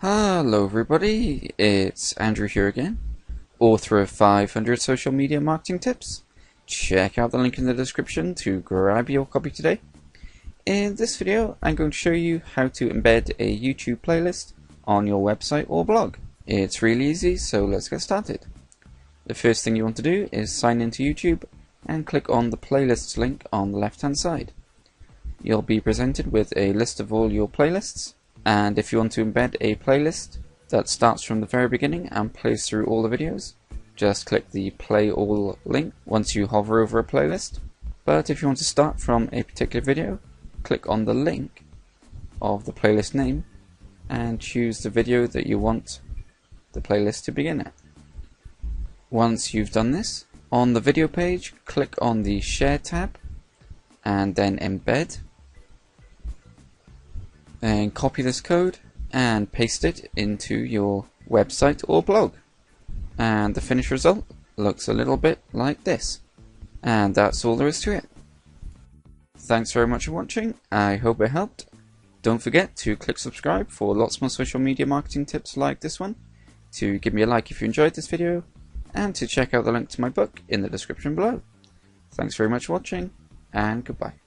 Hello everybody, it's Andrew here again, author of 500 social media marketing tips. Check out the link in the description to grab your copy today. In this video, I'm going to show you how to embed a YouTube playlist on your website or blog. It's really easy, so let's get started. The first thing you want to do is sign into YouTube and click on the playlists link on the left hand side. You'll be presented with a list of all your playlists. And if you want to embed a playlist that starts from the very beginning and plays through all the videos, just click the play all link once you hover over a playlist. But if you want to start from a particular video, click on the link of the playlist name and choose the video that you want the playlist to begin at. Once you've done this, on the video page, click on the Share tab and then Embed. And copy this code and paste it into your website or blog. And the finished result looks a little bit like this. And that's all there is to it. Thanks very much for watching. I hope it helped. Don't forget to click subscribe for lots more social media marketing tips like this one, to give me a like if you enjoyed this video, and to check out the link to my book in the description below. Thanks very much for watching, and goodbye.